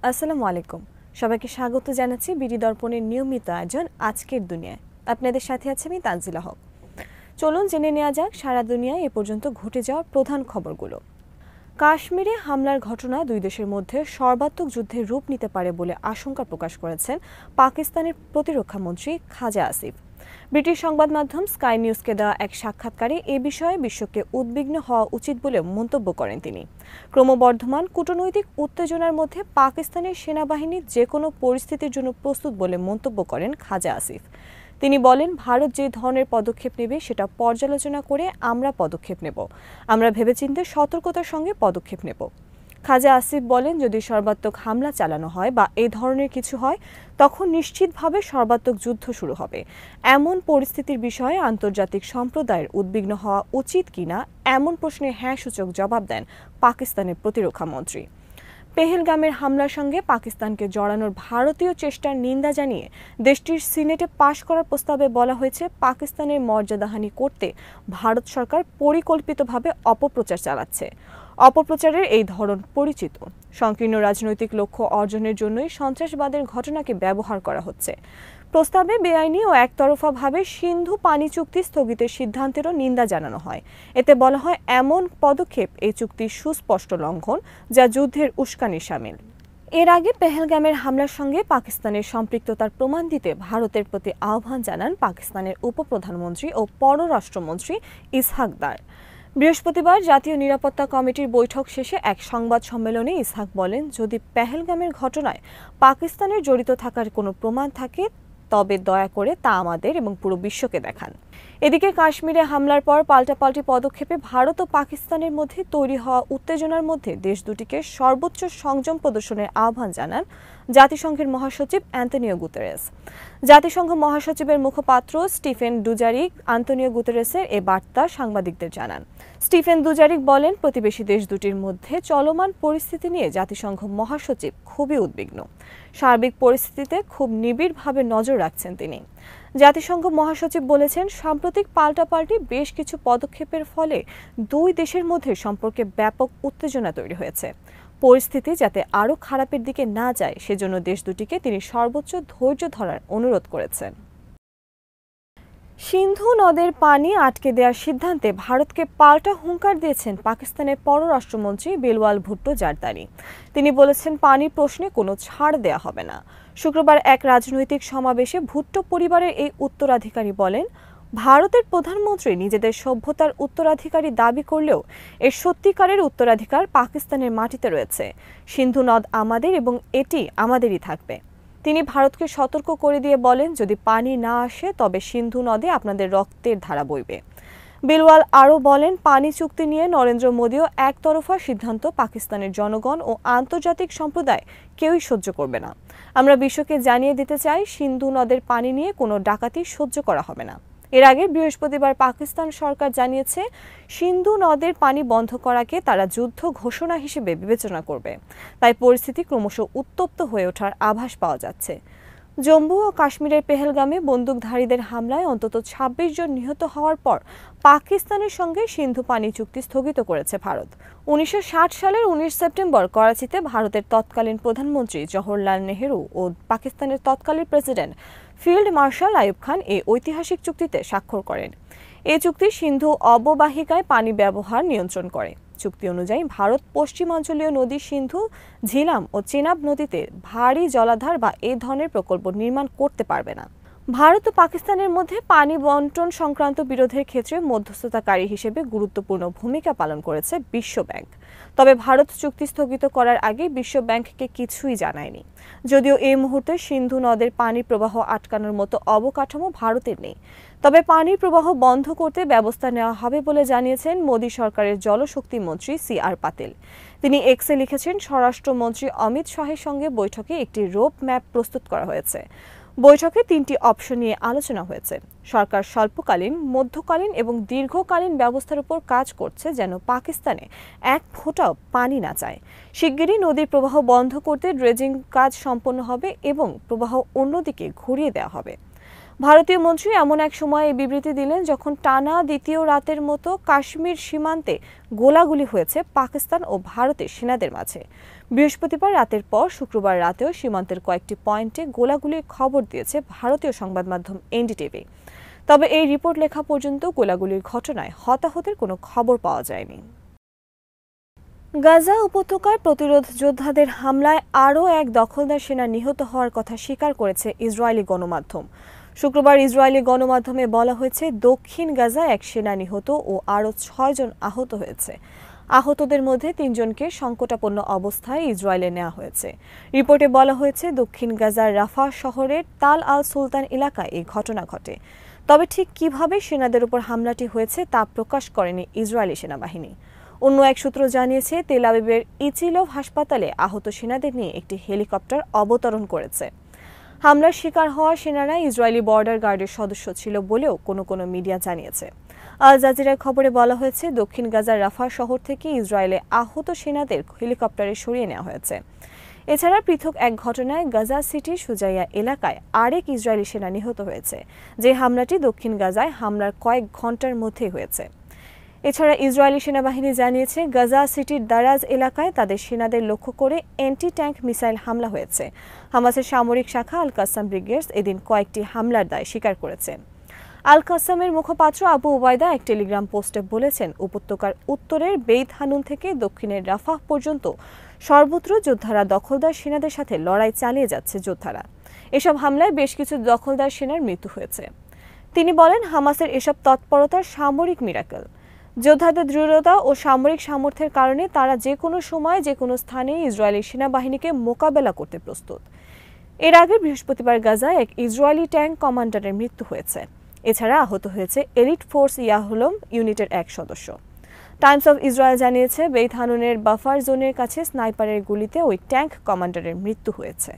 আসসালামু আলাইকুম। সবাইকে স্বাগত জানাচ্ছি বিডি দর্পণের নিয়মিত আয়োজন আজকের দুনিয়ায়। আপনাদের সাথে আছে আমি তানজিলা হক। চলুন জেনে নেওয়া যাক সারা দুনিয়ায় এ পর্যন্ত ঘটে যাওয়া প্রধান খবরগুলো। কাশ্মীরে হামলার ঘটনা দুই দেশের মধ্যে সর্বাত্মক যুদ্ধের রূপ নিতে পারে বলে আশঙ্কা প্রকাশ করেছেন পাকিস্তানের প্রতিরক্ষামন্ত্রী খাজা আসিফ। ব্রিটিশ সংবাদ মাধ্যম স্কাই নিউজকে দেওয়া এক সাক্ষাৎকারে এ বিষয়ে বিশ্বকে উদ্বিগ্ন হওয়া উচিত বলে মন্তব্য করেন তিনি। ক্রমবর্ধমান কূটনৈতিক উত্তেজনার মধ্যে পাকিস্তানের সেনাবাহিনী যে কোনো পরিস্থিতির জন্য প্রস্তুত বলে মন্তব্য করেন খাজা আসিফ। তিনি বলেন, ভারত যে ধরনের পদক্ষেপ নেবে সেটা পর্যালোচনা করে আমরা পদক্ষেপ নেব। আমরা ভেবেচিন্তে সতর্কতার সঙ্গে পদক্ষেপ নেব। খাজা আসিফ বলেন, যদি সর্বাত্মক হামলা চালানো হয় বা এই ধরনের কিছু হয় তখন নিশ্চিতভাবে সর্বাত্মক যুদ্ধ শুরু হবে। এমন পরিস্থিতির বিষয়ে আন্তর্জাতিক সম্প্রদায়ের উদ্বিগ্ন হওয়া উচিত কিনা এমন প্রশ্নে হ্যাঁ সূচক জবাব দেন পাকিস্তানের প্রতিরক্ষামন্ত্রী। পেহেলগামের হামলার সঙ্গে পাকিস্তানকে জড়ানোর ভারতীয় চেষ্টার নিন্দা জানিয়ে দেশটির সিনেটে পাশ করার প্রস্তাবে বলা হয়েছে, পাকিস্তানের মর্যাদাহানি করতে ভারত সরকার পরিকল্পিতভাবে অপপ্রচার চালাচ্ছে। অপপ্রচারের এই ধরন পরিচিত। সংকীর্ণ রাজনৈতিক লক্ষ্য অর্জনের জন্যই সন্ত্রাসবাদের ঘটনাকে ব্যবহার করা হচ্ছে। প্রস্তাবে বেআইনি ও একতরফাভাবে সিন্ধু পানি চুক্তি স্থগিতের সিদ্ধান্তেরও নিন্দা জানানো হয়। এতে বলা হয়, এমন পদক্ষেপ এই চুক্তির সুস্পষ্ট লঙ্ঘন, যা যুদ্ধের উস্কানির শামিল। এর আগে পেহেলগামের হামলার সঙ্গে পাকিস্তানের সম্পৃক্ততার প্রমাণ দিতে ভারতের প্রতি আহ্বান জানান পাকিস্তানের উপপ্রধানমন্ত্রী ও পররাষ্ট্রমন্ত্রী ইসহাক দার। বৃহস্পতিবার জাতীয় নিরাপত্তা কমিটির বৈঠক শেষে এক সংবাদ সম্মেলনে ইসহাক বলেন, যদি পেহেলগামের ঘটনায় পাকিস্তানের জড়িত থাকার কোনো প্রমাণ থাকে তবে দয়া করে তা আমাদের এবং পুরো বিশ্বকে দেখান। এদিকে কাশ্মীরে হামলার পর পাল্টাপাল্টি পদক্ষেপে ভারত ও পাকিস্তানের মধ্যে তৈরি হওয়া উত্তেজনার মধ্যে দেশ দুটিকে সর্বোচ্চ সংযম প্রদর্শনের আহ্বান জানান জাতিসংঘের মহাসচিব অ্যান্তোনিও গুতেরেস। জাতিসংঘ মহাসচিবের মুখপাত্র স্টিফেন ডুজারিক আন্তোনিও গুতেরেসের এ বার্তা সাংবাদিকদের জানান। স্টিফেন দুজারিক বলেন, প্রতিবেশী দেশ দুটির মধ্যে চলমান পরিস্থিতি নিয়ে জাতিসংঘ মহাসচিব খুবই উদ্বিগ্ন। সার্বিক পরিস্থিতিতে খুব নিবিড়ভাবে নজর রাখছেন তিনি। জাতিসংঘ মহাসচিব বলেছেন, সাম্প্রতিক পাল্টাপাল্টি বেশ কিছু পদক্ষেপের ফলে দুই দেশের মধ্যে সম্পর্কে ব্যাপক উত্তেজনা তৈরি হয়েছে। পরিস্থিতি যাতে আরও খারাপের দিকে না যায় সেজন্য দেশ দুটিকে তিনি সর্বোচ্চ ধৈর্য ধরার অনুরোধ করেছেন। সিন্ধু নদের পানি আটকে দেওয়ার সিদ্ধান্তে ভারতকে পাল্টা হুঙ্কার দিয়েছেন পাকিস্তানের পররাষ্ট্রমন্ত্রী বিলওয়াল ভুট্টো জারদারি। তিনি বলেছেন, পানির প্রশ্নে কোনো ছাড় দেয়া হবে না। শুক্রবার এক রাজনৈতিক সমাবেশে ভুট্টো পরিবারের এই উত্তরাধিকারী বলেন, ভারতের প্রধানমন্ত্রী নিজেদের সভ্যতার উত্তরাধিকারী দাবি করলেও এর সত্যিকারের উত্তরাধিকার পাকিস্তানের মাটিতে রয়েছে। সিন্ধু নদ আমাদের এবং এটি আমাদেরই থাকবে। তিনি ভারতকে সতর্ক করে দিয়ে বলেন, যদি পানি না আসে তবে সিন্ধু নদে আপনাদের রক্তের ধারা বইবে। বিলওয়াল আরও বলেন, পানি চুক্তি নিয়ে নরেন্দ্র মোদীও একতরফা সিদ্ধান্ত পাকিস্তানের জনগণ ও আন্তর্জাতিক সম্প্রদায় কেউই সহ্য করবে না। আমরা বিশ্বকে জানিয়ে দিতে চাই, সিন্ধু নদের পানি নিয়ে কোনো ডাকাতি সহ্য করা হবে না। এর আগে বৃহস্পতিবার পাকিস্তান সরকার জানিয়েছে, সিন্ধু নদের পানি বন্ধ করাকে তারা যুদ্ধ ঘোষণা হিসেবে বিবেচনা করবে। তাই পরিস্থিতি ক্রমশ উত্তপ্ত হয়ে ওঠার আভাস পাওয়া যাচ্ছে। জম্মু ও কাশ্মীরের পেহেলগামে বন্দুকধারীদের হামলায় অন্তত ২৬ জন নিহত হওয়ার পর পাকিস্তানের সঙ্গে সিন্ধু পানি চুক্তি স্থগিত করেছে ভারত। ১৯৬০ সালের ১৯ সেপ্টেম্বর করাচিতে ভারতের তৎকালীন প্রধানমন্ত্রী জওহরলাল নেহেরু ও পাকিস্তানের তৎকালীন president field marshal Ayub Khan এই ঐতিহাসিক চুক্তিতে স্বাক্ষর করেন। এই চুক্তি সিন্ধু অববাহিকায় পানি ব্যবহার নিয়ন্ত্রণ করে। চুক্তি অনুযায়ী ভারত পশ্চিমাঞ্চলীয় নদী সিন্ধু, ঝিলাম ও চেনাব নদীতে ভারী জলাধার বা এই ধরনের প্রকল্প নির্মাণ করতে পারবে না। ভারত ও পাকিস্তানের মধ্যে পানি বন্টন সংক্রান্ত বিরোধের ক্ষেত্রে মধ্যস্থতাকারী হিসেবে গুরুত্বপূর্ণ ভূমিকা পালন করেছে বিশ্ব ব্যাংক। তবে ভারত চুক্তি স্থগিত করার আগে বিশ্ব ব্যাংককে কিছুই জানায়নি। যদিও এই মুহূর্তে সিন্ধু নদের পানি প্রবাহ আটকানোর মতো অবকাঠামো ভারতের নেই, তবে পানির প্রবাহ বন্ধ করতে ব্যবস্থা নেওয়া হবে বলে জানিয়েছেন মোদী সরকারের জলশক্তি মন্ত্রী CR পাতিল। তিনি এক্সে লিখেছেন, স্বরাষ্ট্রমন্ত্রী অমিত শাহের সঙ্গে বৈঠকে একটি রোড ম্যাপ প্রস্তুত করা হয়েছে। বৈঠকে ৩টি অপশন নিয়ে আলোচনা হয়েছে। সরকার স্বল্পকালীন, মধ্যকালীন এবং দীর্ঘকালীন ব্যবস্থার উপর কাজ করছে যেন পাকিস্তানে এক ফোঁটাও পানি না চায়। শিগগিরই নদীর প্রবাহ বন্ধ করতে ড্রেজিং কাজ সম্পন্ন হবে এবং প্রবাহ অন্যদিকে ঘুরিয়ে দেওয়া হবে। ভারতীয় মন্ত্রী এমন এক সময় এই বিবৃতি দিলেন যখন টানা দ্বিতীয় রাতের মতো কাশ্মীর সীমান্তে গোলাগুলি হয়েছে পাকিস্তান ও ভারতের সেনাদের মাঝে। বৃহস্পতিবার রাতের পর শুক্রবার রাতেও সীমান্তের কয়েকটি পয়েন্টে গোলাগুলির খবর দিয়েছে ভারতীয় সংবাদ মাধ্যম এনডিটিভি। তবে এই রিপোর্ট লেখা পর্যন্ত গোলাগুলির ঘটনায় হতাহতের কোনো খবর পাওয়া যায়নি। গাজা উপত্যকায় প্রতিরোধ যোদ্ধাদের হামলায় আরও এক দখলদার সেনা নিহত হওয়ার কথা স্বীকার করেছে ইসরায়েলি গণমাধ্যম। শুক্রবার ইসরায়েলি গণমাধ্যমে বলা হয়েছে, দক্ষিণ গাজায় এক সেনা নিহত ও আরও 6 জন আহত হয়েছে। আহতদের মধ্যে 3 জনকে সংকটাপন্ন অবস্থায় ইসরায়েলে নেওয়া হয়েছে। রিপোর্টে বলা হয়েছে, দক্ষিণ গাজার রাফা শহরের তাল আল সুলতান এলাকায় এই ঘটনা ঘটে। তবে ঠিক কিভাবে সেনাদের উপর হামলাটি হয়েছে তা প্রকাশ করেনি ইসরায়েলি সেনাবাহিনী। অন্য এক সূত্র জানিয়েছে, তেল আবিবের ইচিলভ হাসপাতালে আহত সেনাদের নিয়ে একটি হেলিকপ্টার অবতরণ করেছে। হামলার শিকার হওয়া সেনারা ইসরায়েলি বর্ডার গার্ডের সদস্য ছিল বলেও কোনো মিডিয়া জানিয়েছে। আল জাজিরার খবরে বলা হয়েছে, দক্ষিণ গাজার রাফা শহর থেকে ইসরায়েলে আহত সেনাদের হেলিকপ্টারে সরিয়ে নেওয়া হয়েছে। এছাড়া পৃথক এক ঘটনায় গাজা সিটির সুজাইয়া এলাকায় আরেক ইসরায়েলি সেনা নিহত হয়েছে, যে হামলাটি দক্ষিণ গাজায় হামলার কয়েক ঘন্টার মধ্যেই হয়েছে। এছাড়া ইসরায়েলি সেনাবাহিনী জানিয়েছে, গাজা সিটির দারাজ এলাকায় তাদের সেনাদের লক্ষ্য করে অ্যান্টি ট্যাঙ্ক মিসাইল হামলা হয়েছে। হামাসের সামরিক শাখা আল কাসাম ব্রিগেডস এদিন কয়েকটি হামলার দায় স্বীকার করেছে। আল কাসামের মুখপাত্র আবু ওবায়দা এক টেলিগ্রাম পোস্টে বলেছেন, উপত্যকার উত্তরের বেইত হানুন থেকে দক্ষিণের রাফাহ পর্যন্ত সর্বত্র যোদ্ধারা দখলদার সেনাদের সাথে লড়াই চালিয়ে যাচ্ছে। যোদ্ধারা এসব হামলায় বেশ কিছু দখলদার সেনার মৃত্যু হয়েছে। তিনি বলেন, হামাসের এসব তৎপরতার সামরিক মিরাকল। যোদ্ধাদের দৃঢ়তা ও সামরিক সামর্থ্যের কারণে তারা যে কোনো সময় যে কোনো স্থানে ইসরায়েলি সেনাবাহিনীকে মোকাবেলা করতে প্রস্তুত। এর আগে বৃহস্পতিবার গাজায় এক ইসরায়েলি ট্যাঙ্ক কমান্ডারের মৃত্যু হয়েছে। এছাড়া আহত হয়েছে এলিট ফোর্স ইয়াহলম ইউনিটের এক সদস্য। টাইমস অফ ইসরায়েল জানিয়েছে, বেইত হানুনের বাফার জোনের কাছে স্নাইপারের গুলিতে ওই ট্যাঙ্ক কমান্ডারের মৃত্যু হয়েছে।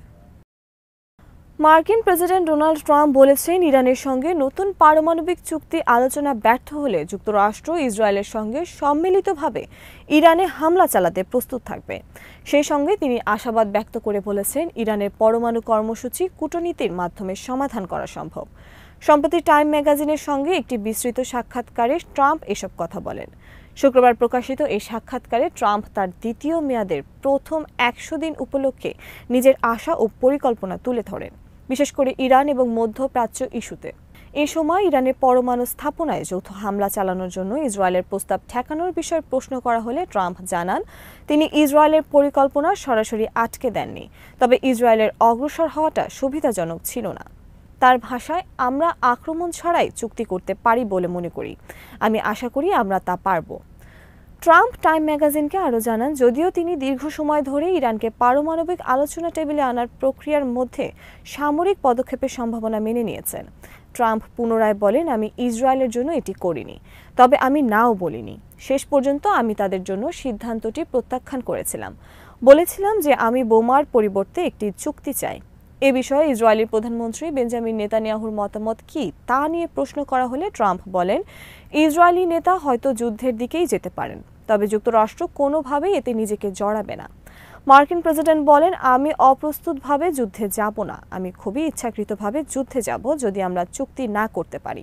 মার্কিন প্রেসিডেন্ট ডোনাল্ড ট্রাম্প বলেছেন, ইরানের সঙ্গে নতুন পারমাণবিক চুক্তি আলোচনা ব্যর্থ হলে যুক্তরাষ্ট্র ইসরায়েলের সঙ্গে সম্মিলিতভাবে ইরানে হামলা চালাতে প্রস্তুত থাকবে। সেই সঙ্গে তিনি আশাবাদ ব্যক্ত করে বলেছেন, ইরানের পরমাণু কর্মসূচি কূটনীতির মাধ্যমে সমাধান করা সম্ভব। সম্প্রতি টাইম ম্যাগাজিনের সঙ্গে একটি বিস্তৃত সাক্ষাৎকারে ট্রাম্প এসব কথা বলেন। শুক্রবার প্রকাশিত এই সাক্ষাৎকারে ট্রাম্প তার দ্বিতীয় মেয়াদের প্রথম 100 দিন উপলক্ষে নিজের আশা ও পরিকল্পনা তুলে ধরেন, বিশেষ করে ইরান এবং মধ্যপ্রাচ্য ইস্যুতে। এ সময় ইরানের পরমাণু স্থাপনায় যৌথ হামলা চালানোর জন্য ইসরায়েলের প্রস্তাব ঠেকানোর বিষয়ে প্রশ্ন করা হলে ট্রাম্প জানান, তিনি ইসরায়েলের পরিকল্পনা সরাসরি আটকে দেননি, তবে ইসরায়েলের অগ্রসর হওয়াটা সুবিধাজনক ছিল না। তার ভাষায়, আমরা আক্রমণ ছাড়াই চুক্তি করতে পারি বলে মনে করি। আমি আশা করি আমরা তা পারব। ট্রাম্প টাইম ম্যাগাজিনকে আরও জানান, যদিও তিনি দীর্ঘ সময় ধরে ইরানকে পারমাণবিক আলোচনা টেবিলে আনার প্রক্রিয়ার মধ্যে সামরিক পদক্ষেপের সম্ভাবনা মেনে নিয়েছেন। ট্রাম্প পুনরায় বলেন, আমি ইসরায়েলের জন্য এটি করিনি, তবে আমি নাও বলিনি। শেষ পর্যন্ত আমি তাদের জন্য সিদ্ধান্তটি প্রত্যাখ্যান করেছিলাম। বলেছিলাম যে আমি বোমার পরিবর্তে একটি চুক্তি চাই। এ বিষয়ে ইসরায়েলি প্রধানমন্ত্রী বেঞ্জামিন নেতানিয়াহুর মতামত কি তা নিয়ে প্রশ্ন করা হলে ট্রাম্প বলেন, ইসরায়েলি নেতা হয়তো যুদ্ধের দিকেই যেতে পারেন, তবে যুক্তরাষ্ট্র কোনোভাবেই এতে নিজেকে জড়াবে না। মার্কিন প্রেসিডেন্ট বলেন, আমি অপ্রস্তুতভাবে যুদ্ধে যাব না। আমি খুবই ইচ্ছাকৃতভাবে যুদ্ধে যাব যদি আমরা চুক্তি না করতে পারি।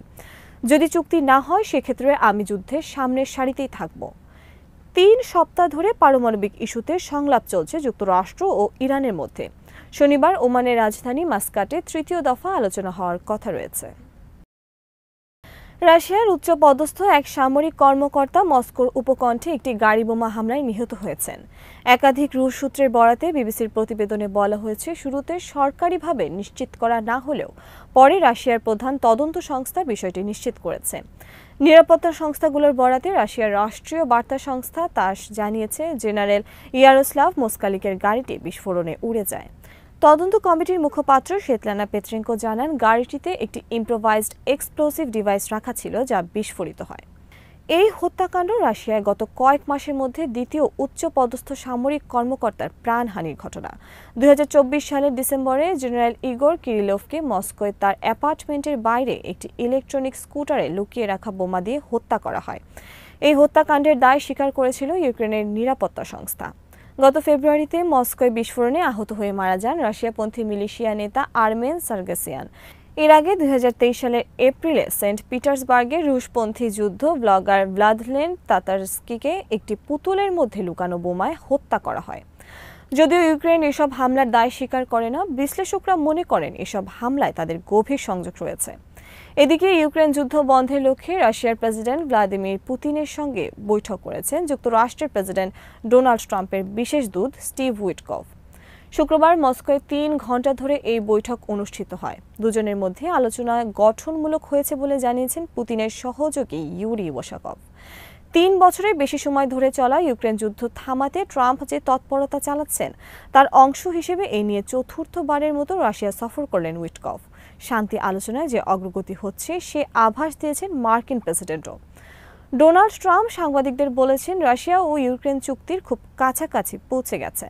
যদি চুক্তি না হয় সেক্ষেত্রে আমি যুদ্ধের সামনের সারিতেই থাকব। 3 সপ্তাহ ধরে পারমাণবিক ইস্যুতে সংলাপ চলছে যুক্তরাষ্ট্র ও ইরানের মধ্যে। শনিবার ওমানের রাজধানী মাস্কাটে 3য় দফা আলোচনা হওয়ার কথা রয়েছে। রাশিয়ার উচ্চপদস্থ এক সামরিক কর্মকর্তা মস্কোর উপকণ্ঠে একটি গাড়ি বোমা হামলায় নিহত হয়েছেন। একাধিক রুশ সূত্রের বরাতে বিবিসির প্রতিবেদনে বলা হয়েছে, শুরুতে সরকারিভাবে নিশ্চিত করা না হলেও পরে রাশিয়ার প্রধান তদন্ত সংস্থা বিষয়টি নিশ্চিত করেছে। নিরাপত্তা সংস্থাগুলোর বরাতে রাশিয়ার রাষ্ট্রীয় বার্তা সংস্থা তাস জানিয়েছে, জেনারেল ইয়ারোস্লাভ মোস্কালিকের গাড়িটি বিস্ফোরণে উড়ে যায়। তদন্ত কমিটির মুখপাত্র স্বেতলানা পেত্রেঙ্কো জানান, গাড়িটিতে একটি ইম্প্রোভাইজড এক্সপ্লোসিভ ডিভাইস রাখা ছিল, যা বিস্ফোরিত হয়। এই হত্যাকাণ্ড রাশিয়ায় গত কয়েক মাসের মধ্যে দ্বিতীয় উচ্চপদস্থ সামরিক কর্মকর্তার প্রাণহানির ঘটনা। 2024 সালের ডিসেম্বরে জেনারেল ইগোর কিরিলোভকে মস্কোয় তার অ্যাপার্টমেন্টের বাইরে একটি ইলেকট্রনিক স্কুটারে লুকিয়ে রাখা বোমা দিয়ে হত্যা করা হয়। এই হত্যাকাণ্ডের দায় স্বীকার করেছিল ইউক্রেনের নিরাপত্তা সংস্থা। গত ফেব্রুয়ারিতে মস্কোয় বিস্ফোরণে আহত হয়ে মারা যান রাশিয়াপন্থী মিলিশিয়া নেতা আর্মেন সার্গেসিয়ান। এর আগে 2023 সালের এপ্রিলে সেন্ট পিটার্সবার্গে রুশপন্থী যুদ্ধ ব্লগার ভ্লাদিমির তাতারস্কিকে একটি পুতুলের মধ্যে লুকানো বোমায় হত্যা করা হয়। যদিও ইউক্রেন এসব হামলার দায় স্বীকার করে না, বিশ্লেষকরা মনে করেন এসব হামলায় তাদের গভীর সংযোগ রয়েছে। এদিকে ইউক্রেন যুদ্ধ বন্ধের লক্ষ্যে রাশিয়ার প্রেসিডেন্ট ভ্লাদিমির পুতিনের সঙ্গে বৈঠক করেছেন যুক্তরাষ্ট্রের প্রেসিডেন্ট ডোনাল্ড ট্রাম্পের বিশেষ দূত স্টিভ উইটকফ। শুক্রবার মস্কোয় 3 ঘণ্টা ধরে এই বৈঠক অনুষ্ঠিত হয়। দুজনের মধ্যে আলোচনা গঠনমূলক হয়েছে বলে জানিয়েছেন পুতিনের সহযোগী ইউরি উশাকভ। 3 বছরের বেশি সময় ধরে চলা ইউক্রেন যুদ্ধ থামাতে ট্রাম্প যে তৎপরতা চালাচ্ছেন তার অংশ হিসেবে এই নিয়ে চতুর্থবারের মতো রাশিয়া সফর করলেন উইটকফ। শান্তি আলোচনায় যে অগ্রগতি হচ্ছে সে আভাস দিয়েছেন মার্কিন প্রেসিডেন্টও। ডোনাল্ড ট্রাম্প সাংবাদিকদের বলেছেন রাশিয়া ও ইউক্রেন চুক্তির খুব কাছাকাছি পৌঁছে গেছে।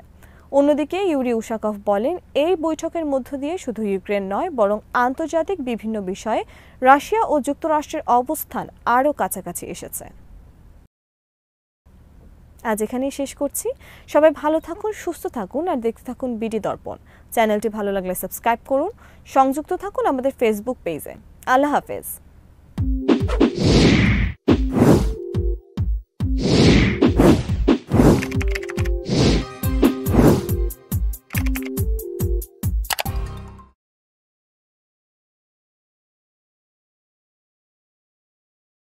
অন্যদিকে ইউরি উশাকভ বলেন এই বৈঠকের মধ্য দিয়ে শুধু ইউক্রেন নয় বরং আন্তর্জাতিক বিভিন্ন বিষয়ে রাশিয়া ও যুক্তরাষ্ট্রের অবস্থান আরও কাছাকাছি এসেছে। আজ এখানেই শেষ করছি। সবাই ভালো থাকুন, সুস্থ থাকুন আর দেখতে থাকুন বিডি দর্পণ। চ্যানেলটি ভালো লাগলে সাবস্ক্রাইব করুন, সংযুক্ত থাকুন আমাদের ফেসবুক পেজে। আল্লাহ হাফেজ।